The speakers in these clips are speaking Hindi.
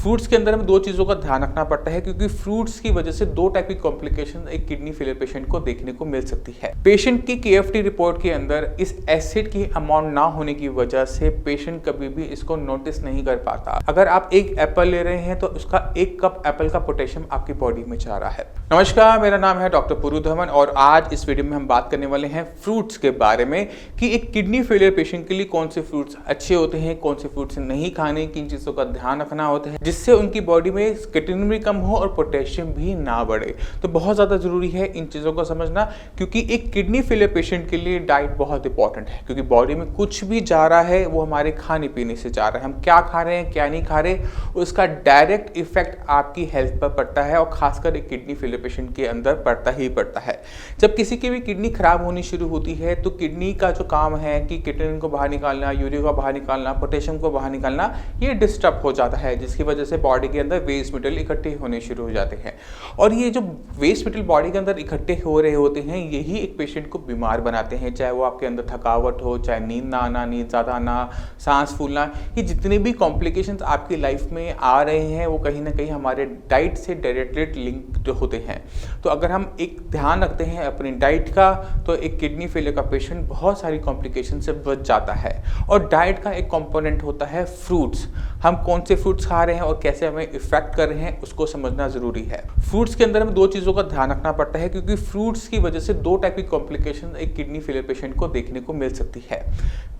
फ्रूट्स के अंदर हमें दो चीज़ों का ध्यान रखना पड़ता है क्योंकि फ्रूट्स की वजह से दो टाइप की कॉम्प्लिकेशन एक किडनी फेलियर पेशेंट को देखने को मिल सकती है। पेशेंट की केएफटी रिपोर्ट के अंदर इस एसिड की अमाउंट ना होने की वजह से पेशेंट कभी भी इसको नोटिस नहीं कर पाता। अगर आप एक एप्पल ले रहे हैं तो उसका 1 कप एप्पल का पोटेशियम आपकी बॉडी में जा रहा है। नमस्कार, मेरा नाम है डॉक्टर पुरु धवन और आज इस वीडियो में हम बात करने वाले हैं फ्रूट्स के बारे में कि एक किडनी फेलियर पेशेंट के लिए कौन से फ्रूट्स अच्छे होते हैं, कौन से फ्रूट्स नहीं खाने, किन चीज़ों का ध्यान रखना होता है जिससे उनकी बॉडी में क्रिएटिनिन भी कम हो और पोटेशियम भी ना बढ़े। तो बहुत ज़्यादा ज़रूरी है इन चीज़ों को समझना क्योंकि एक किडनी फेलियर पेशेंट के लिए डाइट बहुत इंपॉर्टेंट है क्योंकि बॉडी में कुछ भी जा रहा है वो हमारे खाने पीने से जा रहा है। हम क्या खा रहे हैं, क्या नहीं खा रहे, उसका डायरेक्ट इफेक्ट आपकी हेल्थ पर पड़ता है और खासकर एक किडनी फेलियर पेशेंट के अंदर पड़ता ही पड़ता है। जब किसी की भी किडनी खराब होनी शुरू होती है तो किडनी का जो काम है कि क्रिएटिनिन को बाहर निकालना, यूरिया को बाहर निकालना, पोटेशियम को बाहर निकालना, ये डिस्टर्ब हो जाता है जिसकी वजह से बॉडी के अंदर वेस्ट मटेरियल इकट्ठे होने शुरू हो जाते हैं। और ये जो वेस्ट मटेरियल बॉडी के अंदर इकट्ठे हो रहे होते हैं यही एक पेशेंट को बीमार बनाते हैं, चाहे वो आपके अंदर थकावट हो, चाहे नींद ना आना, नींद ज़्यादा आना, सांस फूलना, ये जितने भी कॉम्प्लिकेशंस आपकी लाइफ में आ रहे हैं वो कहीं ना कहीं हमारे डाइट से डायरेक्टली लिंक्ड होते हैं। तो अगर हम एक ध्यान रखते हैं अपनी डाइट का तो एक किडनी फेलियर का पेशेंट बहुत सारी कॉम्प्लिकेशन से बच जाता है। और डाइट का एक कंपोनेंट होता है फ्रूट्स। हम कौन से फ्रूट्स खा रहे हैं और कैसे हमें इफेक्ट कर रहे हैं उसको समझना जरूरी है। फ्रूट्स के अंदर हमें दो चीज़ों का ध्यान रखना पड़ता है क्योंकि फ्रूट्स की वजह से दो टाइप की कॉम्प्लिकेशन एक किडनी फेलियर पेशेंट को देखने को मिल सकती है।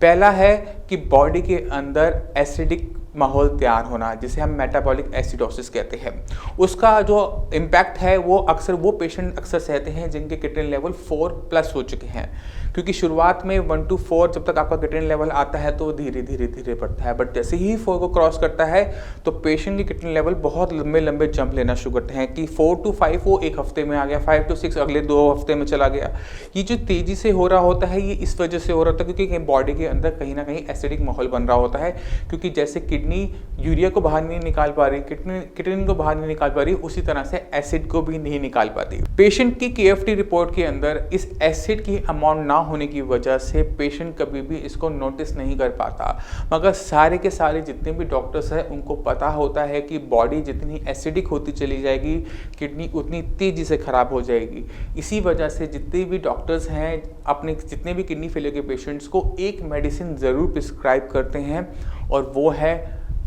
पहला है कि बॉडी के अंदर एसिडिक माहौल तैयार होना जिसे हम मेटाबॉलिक एसिडोसिस कहते हैं। उसका जो इम्पैक्ट है वो अक्सर वो पेशेंट अक्सर सहते हैं जिनके क्रिएटिनिन लेवल 4+ हो चुके हैं क्योंकि शुरुआत में 1 to 4 जब तक आपका क्रिएटिनिन लेवल आता है तो वो धीरे धीरे बढ़ता है, बट जैसे ही 4 को क्रॉस करता है तो पेशेंट की क्रिएटिनिन लेवल बहुत लंबे जंप लेना शुरू करते हैं कि 4 to 5 वो एक हफ्ते में आ गया, 5 to 6 अगले 2 हफ्ते में चला गया। ये जो तेज़ी से हो रहा होता है ये इस वजह से हो रहा होता है क्योंकि बॉडी के अंदर कहीं ना कहीं एसिडिक माहौल बन रहा होता है क्योंकि जैसे किडनी यूरिया को बाहर नहीं निकाल पा रही, क्रिएटिनिन को बाहर नहीं निकाल पा रही, उसी तरह से एसिड को भी नहीं निकाल पाती। पेशेंट की केएफटी रिपोर्ट के अंदर इस एसिड की अमाउंट ना होने की वजह से पेशेंट कभी भी इसको नोटिस नहीं कर पाता, मगर सारे के सारे जितने भी डॉक्टर्स हैं उनको पता होता है कि बॉडी जितनी एसिडिक होती चली जाएगी किडनी उतनी तेज़ी से खराब हो जाएगी। इसी वजह से जितने भी डॉक्टर्स हैं अपने जितने भी किडनी फेलियर के पेशेंट्स को एक मेडिसिन ज़रूर प्रिस्क्राइब करते हैं और वो है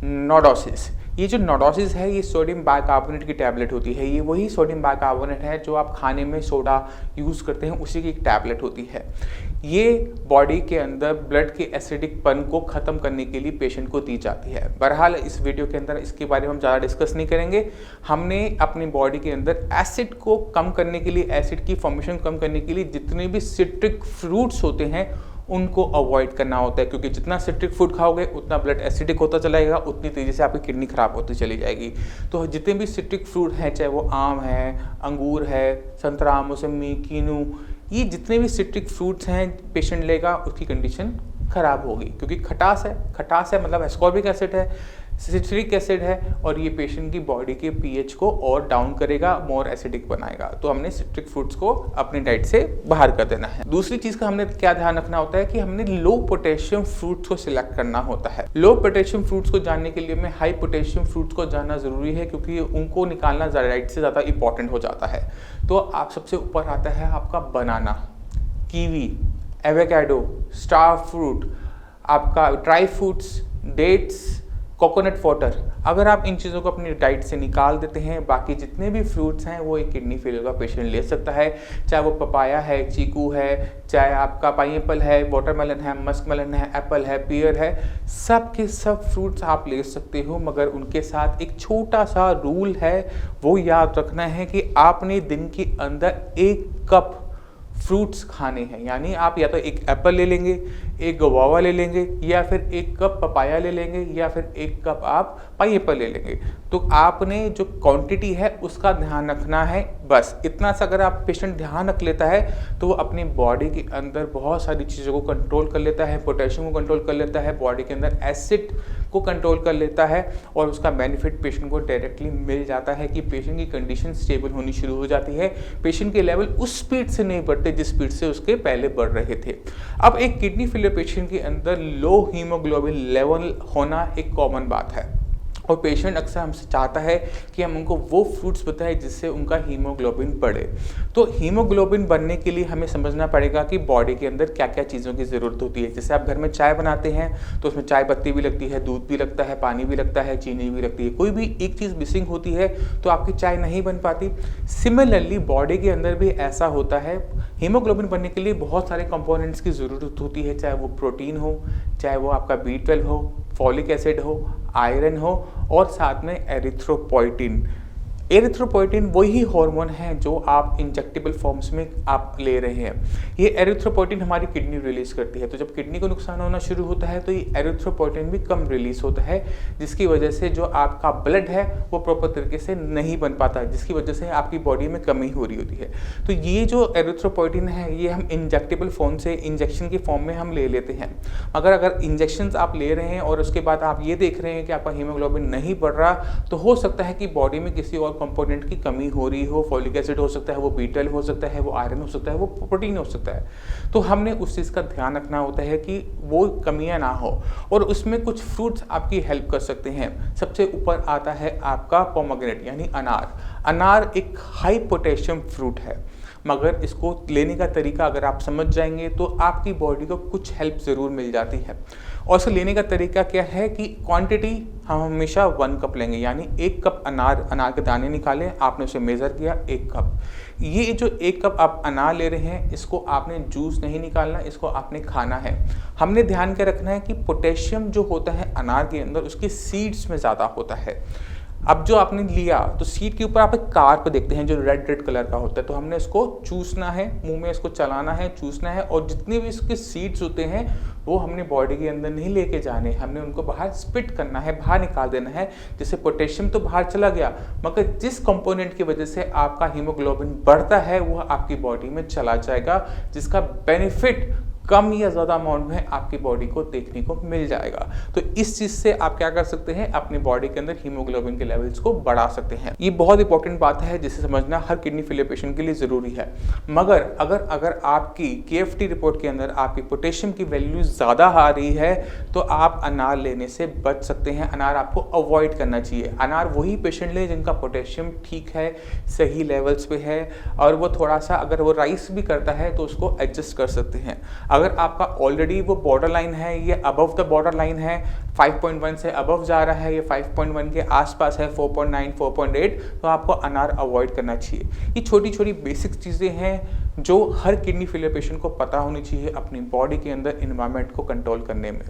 नोडोसिस। ये जो नोडोसिस है ये सोडियम बाइकार्बोनेट की टैबलेट होती है। ये वही सोडियम बाइकार्बोनेट है जो आप खाने में सोडा यूज़ करते हैं, उसी की एक टैबलेट होती है। ये बॉडी के अंदर ब्लड के एसिडिकपन को ख़त्म करने के लिए पेशेंट को दी जाती है। बहरहाल इस वीडियो के अंदर इसके बारे में हम ज़्यादा डिस्कस नहीं करेंगे। हमने अपनी बॉडी के अंदर एसिड को कम करने के लिए, एसिड की फॉर्मेशन कम करने के लिए जितने भी सिट्रिक फ्रूट्स होते हैं उनको अवॉइड करना होता है क्योंकि जितना सिट्रिक फूड खाओगे उतना ब्लड एसिडिक होता चला जाएगा, उतनी तेज़ी से आपकी किडनी खराब होती चली जाएगी। तो जितने भी सिट्रिक फ्रूट हैं, चाहे वो आम है, अंगूर है, संतरा, मौसमी, कीनू, ये जितने भी सिट्रिक फ्रूट्स हैं पेशेंट लेगा उसकी कंडीशन खराब होगी क्योंकि खटास है मतलब एस्कॉर्बिक एसिड है, सिट्रिक एसिड है और ये पेशेंट की बॉडी के पीएच को और डाउन करेगा, मोर एसिडिक बनाएगा। तो हमने सिट्रिक फ्रूट्स को अपनी डाइट से बाहर कर देना है। दूसरी चीज़ का हमने क्या ध्यान रखना होता है कि हमने लो पोटेशियम फ्रूट्स को सिलेक्ट करना होता है। लो पोटेशियम फ्रूट्स को जानने के लिए हमें हाई पोटेशियम फ्रूट्स को जानना ज़रूरी है क्योंकि उनको निकालना डाइट से ज़्यादा इंपॉर्टेंट हो जाता है। तो आप सबसे ऊपर आता है आपका banana, kiwi, avocado, star fruit, आपका dry fruits, dates, coconut water. अगर आप इन चीज़ों को अपनी डाइट से निकाल देते हैं बाकी जितने भी फ्रूट्स हैं वो एक किडनी फेलियर का पेशेंट ले सकता है, चाहे वो पपाया है, चीकू है, चाहे आपका पाइनएप्पल है, वाटरमेलन है, मस्कमेलन है, एप्पल है, पियर है, सब के सब फ्रूट्स आप ले सकते हो। मगर उनके साथ एक छोटा सा रूल है, वो याद रखना है कि आपने दिन के अंदर 1 कप फ्रूट्स खाने हैं। यानी आप या तो एक एप्पल ले लेंगे, एक गवावा ले लेंगे या फिर 1 कप पपाया ले लेंगे या फिर 1 कप आप पाइनएप्पल ले लेंगे। तो आपने जो क्वांटिटी है उसका ध्यान रखना है, बस इतना सा अगर आप पेशेंट ध्यान रख लेता है तो वो अपनी बॉडी के अंदर बहुत सारी चीज़ों को कंट्रोल कर लेता है, पोटेशियम को कंट्रोल कर लेता है, बॉडी के अंदर एसिड को कंट्रोल कर लेता है और उसका बेनिफिट पेशेंट को डायरेक्टली मिल जाता है कि पेशेंट की कंडीशन स्टेबल होनी शुरू हो जाती है। पेशेंट के लेवल उस स्पीड से नहीं बढ़ते जिस स्पीड से उसके पहले बढ़ रहे थे। अब एक किडनी फेलियर पेशेंट के अंदर लो हीमोग्लोबिन लेवल होना एक कॉमन बात है और पेशेंट अक्सर हमसे चाहता है कि हम उनको वो फ्रूट्स बताएं जिससे उनका हीमोग्लोबिन बढ़े। तो हीमोग्लोबिन बढ़ने के लिए हमें समझना पड़ेगा कि बॉडी के अंदर क्या क्या चीज़ों की ज़रूरत होती है। जैसे आप घर में चाय बनाते हैं तो उसमें चाय पत्ती भी लगती है, दूध भी लगता है, पानी भी लगता है, चीनी भी लगती है। कोई भी एक चीज़ मिसिंग होती है तो आपकी चाय नहीं बन पाती। सिमिलरली बॉडी के अंदर भी ऐसा होता है। हीमोग्लोबिन बनने के लिए बहुत सारे कंपोनेंट्स की ज़रूरत होती है, चाहे वो प्रोटीन हो, चाहे वो आपका B12 हो, फॉलिक एसिड हो, आयरन हो और साथ में एरिथ्रोपोइटिन। एरिथ्रोपोइटिन वही हार्मोन है जो आप इंजेक्टेबल फॉर्म्स में आप ले रहे हैं। ये एरिथ्रोपोइटिन हमारी किडनी रिलीज करती है। तो जब किडनी को नुकसान होना शुरू होता है तो ये एरिथ्रोपोइटिन भी कम रिलीज होता है, जिसकी वजह से जो आपका ब्लड है वो प्रॉपर तरीके से नहीं बन पाता, जिसकी वजह से आपकी बॉडी में कमी हो रही होती है। तो ये जो एरिथ्रोपोइटिन है ये हम इंजेक्टेबल फॉर्म से इंजेक्शन के फॉर्म में हम ले लेते हैं। अगर इंजेक्शन आप ले रहे हैं और उसके बाद आप ये देख रहे हैं कि आपका हीमोग्लोबिन नहीं बढ़ रहा, तो हो सकता है कि बॉडी में किसी और कंपोनेंट की कमी हो रही हो। फॉलिक एसिड हो सकता है, वो B12 हो सकता है, वो आयरन हो सकता है, वो प्रोटीन हो सकता है। तो हमने उस चीज़ का ध्यान रखना होता है कि वो कमियां ना हो, और उसमें कुछ फ्रूट्स आपकी हेल्प कर सकते हैं। सबसे ऊपर आता है आपका पोमेग्रेनेट यानी अनार। अनार एक हाई पोटेशियम फ्रूट है, मगर इसको लेने का तरीका अगर आप समझ जाएंगे तो आपकी बॉडी को कुछ हेल्प ज़रूर मिल जाती है। और उसको लेने का तरीका क्या है कि क्वांटिटी हम हमेशा 1 कप लेंगे, यानी 1 कप अनार के दाने निकाले, आपने उसे मेज़र किया 1 कप। ये जो 1 कप आप अनार ले रहे हैं इसको आपने जूस नहीं निकालना, इसको आपने खाना है। हमने ध्यान के रखना है कि पोटेशियम जो होता है अनार के अंदर उसके सीड्स में ज़्यादा होता है। अब जो आपने लिया तो सीड के ऊपर आप एक कार्प देखते हैं जो रेड कलर का होता है, तो हमने इसको चूसना है, मुंह में इसको चलाना है, चूसना है, और जितने भी इसके सीड्स होते हैं वो हमने बॉडी के अंदर नहीं लेके जाने, हमने उनको बाहर स्पिट करना है, बाहर निकाल देना है। जैसे पोटेशियम तो बाहर चला गया, मगर जिस कंपोनेंट की वजह से आपका हीमोग्लोबिन बढ़ता है वह आपकी बॉडी में चला जाएगा, जिसका बेनिफिट कम या ज़्यादा अमाउंट में आपकी बॉडी को देखने को मिल जाएगा। तो इस चीज़ से आप क्या कर सकते हैं, अपनी बॉडी के अंदर हीमोग्लोबिन के लेवल्स को बढ़ा सकते हैं। ये बहुत इंपॉर्टेंट बात है जिसे समझना हर किडनी फेलियर पेशेंट के लिए ज़रूरी है। मगर अगर आपकी KFT रिपोर्ट के अंदर आपकी पोटेशियम की वैल्यू ज़्यादा आ रही है तो आप अनार लेने से बच सकते हैं। अनार आपको अवॉइड करना चाहिए। अनार वही पेशेंट लें जिनका पोटेशियम ठीक है, सही लेवल्स पे है, और वो थोड़ा सा अगर वो राइस भी करता है तो उसको एडजस्ट कर सकते हैं। अगर आपका ऑलरेडी वो बॉर्डर लाइन है, ये अबव द बॉर्डर लाइन है, 5.1 से अबव जा रहा है, ये 5.1 के आसपास है, 4.9 4.8, तो आपको अनार अवॉइड करना चाहिए। ये छोटी छोटी बेसिक चीज़ें हैं जो हर किडनी फेलियर पेशेंट को पता होनी चाहिए अपनी बॉडी के अंदर एनवायरनमेंट को कंट्रोल करने में।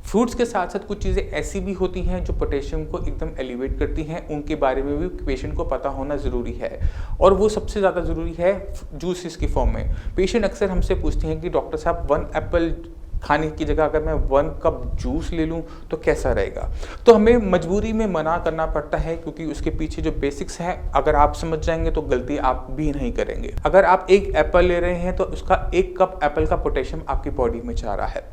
फ्रूट्स के साथ साथ कुछ चीज़ें ऐसी भी होती हैं जो पोटेशियम को एकदम एलिवेट करती हैं, उनके बारे में भी पेशेंट को पता होना ज़रूरी है, और वो सबसे ज़्यादा ज़रूरी है जूसेस की फॉर्म में। पेशेंट अक्सर हमसे पूछते हैं कि डॉक्टर साहब 1 एप्पल खाने की जगह अगर मैं 1 कप जूस ले लूँ तो कैसा रहेगा। तो हमें मजबूरी में मना करना पड़ता है, क्योंकि उसके पीछे जो बेसिक्स हैं अगर आप समझ जाएंगे तो गलती आप भी नहीं करेंगे। अगर आप 1 एप्पल ले रहे हैं तो उसका 1 कप एप्पल का पोटेशियम आपकी बॉडी में जा रहा है,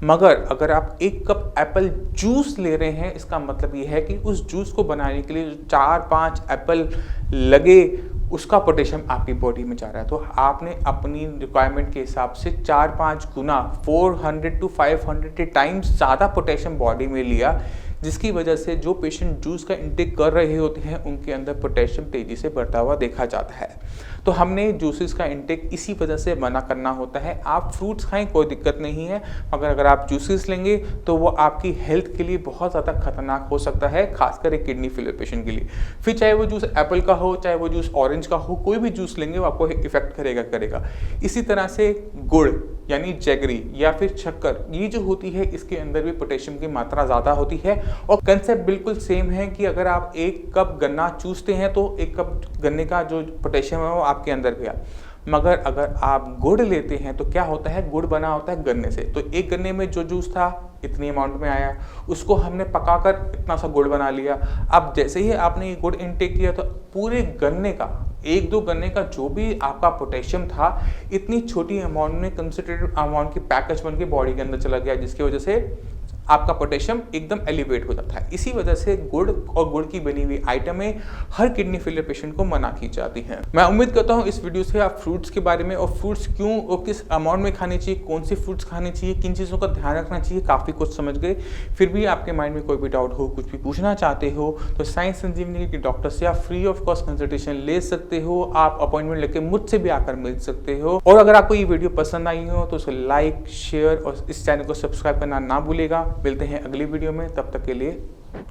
मगर अगर आप 1 कप एप्पल जूस ले रहे हैं इसका मतलब ये है कि उस जूस को बनाने के लिए 4-5 एप्पल लगे, उसका पोटेशियम आपकी बॉडी में जा रहा है। तो आपने अपनी रिक्वायरमेंट के हिसाब से 4-5 गुना 400 to 500 टाइम्स ज़्यादा पोटेशियम बॉडी में लिया, जिसकी वजह से जो पेशेंट जूस का इंटेक कर रहे होते हैं उनके अंदर पोटेशियम तेज़ी से बढ़ता हुआ देखा जाता है। तो हमने जूसेस का इंटेक इसी वजह से मना करना होता है। आप फ्रूट्स खाएं, कोई दिक्कत नहीं है, मगर अगर आप जूसेस लेंगे तो वो आपकी हेल्थ के लिए बहुत ज़्यादा खतरनाक हो सकता है, खासकर एक किडनी फेलियर पेशेंट के लिए। फिर चाहे वो जूस एप्पल का हो, चाहे वो जूस ऑरेंज का हो, कोई भी जूस लेंगे वो आपको इफेक्ट करेगा। इसी तरह से गुड़ यानी जैगरी या फिर शक्कर, ये जो होती है इसके अंदर भी पोटेशियम की मात्रा ज़्यादा होती है। और कंसेप्ट बिल्कुल सेम है कि अगर आप 1 कप गन्ना चूसते हैं तो 1 कप गन्ने का जो पोटेशियम है वो आपके अंदर गया। मगर अगर आप गुड़ लेते हैं तो क्या होता है, गुड़ बना होता है गन्ने से, तो एक गन्ने में जो जूस था इतनी अमाउंट में आया, उसको हमने पकाकर इतना सा गुड़ बना लिया। अब जैसे ही आपने ये गुड़ इनटेक किया तो पूरे गन्ने का 1-2 गन्ने का जो भी आपका पोटेशियम था इतनी छोटी अमाउंट में कंसंट्रेटेड अमाउंट की पैकेज बन के बॉडी के अंदर चला गया, जिसकी वजह से आपका पोटेशियम एकदम एलिवेट हो जाता है। इसी वजह से गुड़ और गुड़ की बनी हुई आइटमें हर किडनी फेलियर पेशेंट को मना की जाती हैं। मैं उम्मीद करता हूँ इस वीडियो से आप फ्रूट्स के बारे में और फ्रूट्स क्यों और किस अमाउंट में खाने चाहिए, कौन से फ्रूट्स खाने चाहिए, किन चीज़ों का ध्यान रखना चाहिए, काफ़ी कुछ समझ गए। फिर भी आपके माइंड में कोई भी डाउट हो, कुछ भी पूछना चाहते हो तो साइंस संजीवनी के डॉक्टर से आप फ्री ऑफ कॉस्ट कंसल्टेशन ले सकते हो। आप अपॉइंटमेंट लेके मुझसे भी आकर मिल सकते हो। और अगर आपको ये वीडियो पसंद आई हो तो उसे लाइक, शेयर और इस चैनल को सब्सक्राइब करना ना भूलेगा। मिलते हैं अगली वीडियो में, तब तक के लिए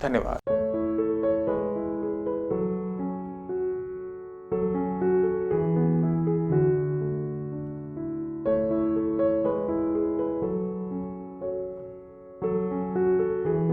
धन्यवाद।